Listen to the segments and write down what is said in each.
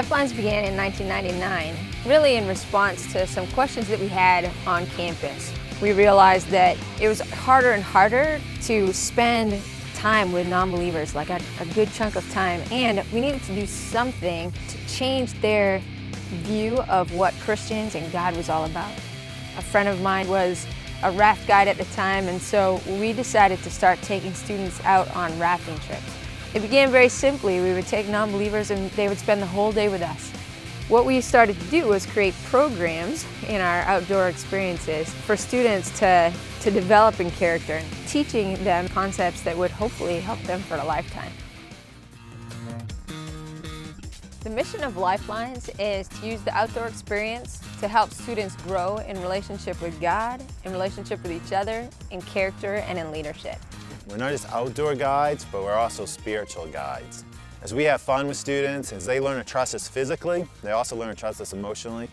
Lifelines began in 1999, really in response to some questions that we had on campus. We realized that it was harder and harder to spend time with non-believers, like a good chunk of time, and we needed to do something to change their view of what Christians and God was all about. A friend of mine was a raft guide at the time, and so we decided to start taking students out on rafting trips. It began very simply. We would take non-believers and they would spend the whole day with us. What we started to do was create programs in our outdoor experiences for students to develop in character, teaching them concepts that would hopefully help them for a lifetime. The mission of Lifelines is to use the outdoor experience to help students grow in relationship with God, in relationship with each other, in character, and in leadership. We're not just outdoor guides, but we're also spiritual guides. As we have fun with students, as they learn to trust us physically, they also learn to trust us emotionally.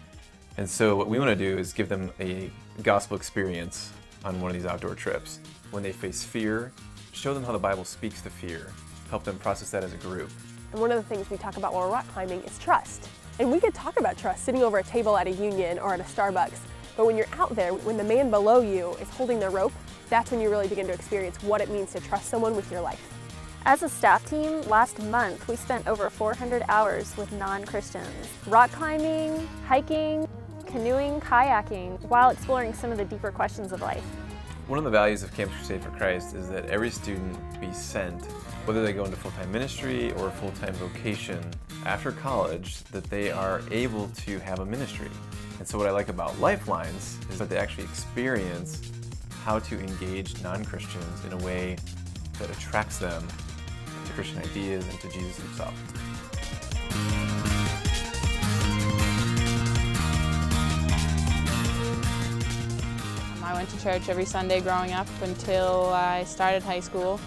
And so what we want to do is give them a gospel experience on one of these outdoor trips. When they face fear, show them how the Bible speaks to fear, help them process that as a group. And one of the things we talk about while we're rock climbing is trust. And we could talk about trust sitting over a table at a Union or at a Starbucks, but when you're out there, when the man below you is holding the rope, that's when you really begin to experience what it means to trust someone with your life. As a staff team, last month we spent over 400 hours with non-Christians, rock climbing, hiking, canoeing, kayaking, while exploring some of the deeper questions of life. One of the values of Campus Crusade for Christ is that every student be sent, whether they go into full-time ministry or a full-time vocation after college, that they are able to have a ministry. And so what I like about Lifelines is that they actually experience how to engage non-Christians in a way that attracts them to Christian ideas and to Jesus himself. I went to church every Sunday growing up until I started high school,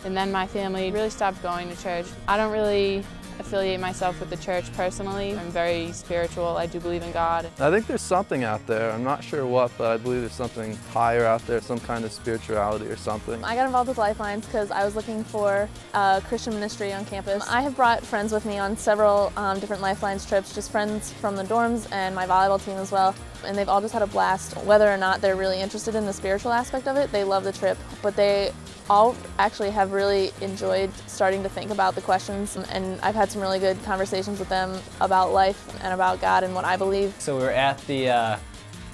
and then my family really stopped going to church. I don't really affiliate myself with the church personally. I'm very spiritual. I do believe in God. I think there's something out there. I'm not sure what, but I believe there's something higher out there, some kind of spirituality or something. I got involved with Lifelines because I was looking for a Christian ministry on campus. I have brought friends with me on several different Lifelines trips, just friends from the dorms and my volleyball team as well. And they've all just had a blast. Whether or not they're really interested in the spiritual aspect of it, they love the trip, but they all actually have really enjoyed starting to think about the questions, and I've had some really good conversations with them about life and about God and what I believe. So we were at the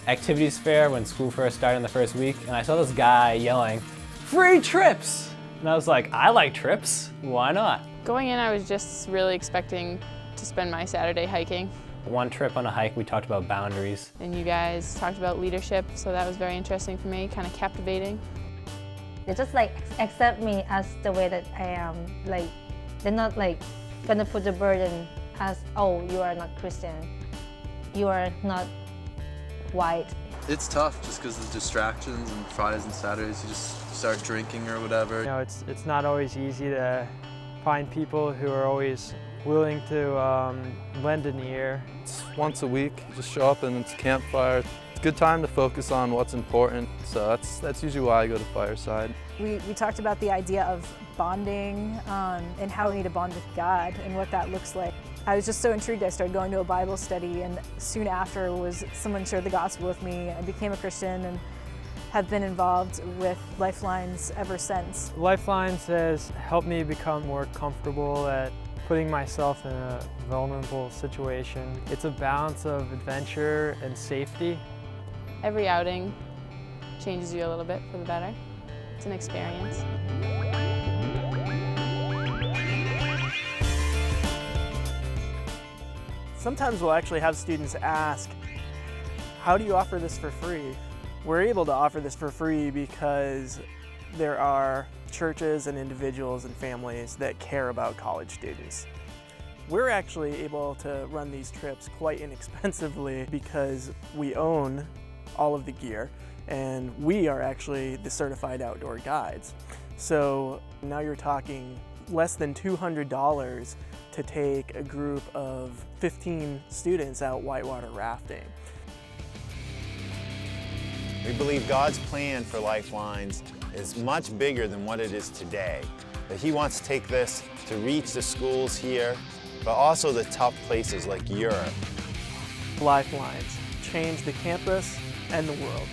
activities fair when school first started in the first week, and I saw this guy yelling, "Free trips!" And I was like, I like trips, why not? Going in, I was just really expecting to spend my Saturday hiking. One trip on a hike, we talked about boundaries. And you guys talked about leadership, so that was very interesting for me, kind of captivating. They just accept me as the way that I am. Like, they're not gonna put the burden as, oh, you are not Christian, you are not white. It's tough just because of the distractions, and Fridays and Saturdays you just start drinking or whatever. You know, it's not always easy to find people who are always willing to lend an ear. It's once a week, you just show up and it's campfire. It's a good time to focus on what's important, so that's usually why I go to Fireside. We talked about the idea of bonding and how we need to bond with God and what that looks like. I was just so intrigued, I started going to a Bible study, and soon after someone shared the gospel with me. I became a Christian and have been involved with Lifelines ever since. Lifelines has helped me become more comfortable at putting myself in a vulnerable situation. It's a balance of adventure and safety. Every outing changes you a little bit for the better. It's an experience. Sometimes we'll actually have students ask, how do you offer this for free? We're able to offer this for free because there are churches and individuals and families that care about college students. We're actually able to run these trips quite inexpensively because we own all of the gear and we are actually the certified outdoor guides. So now you're talking less than $200 to take a group of 15 students out whitewater rafting. We believe God's plan for Lifelines is much bigger than what it is today. That He wants to take this to reach the schools here but also the tough places like Europe. Lifelines, change the campus and the world.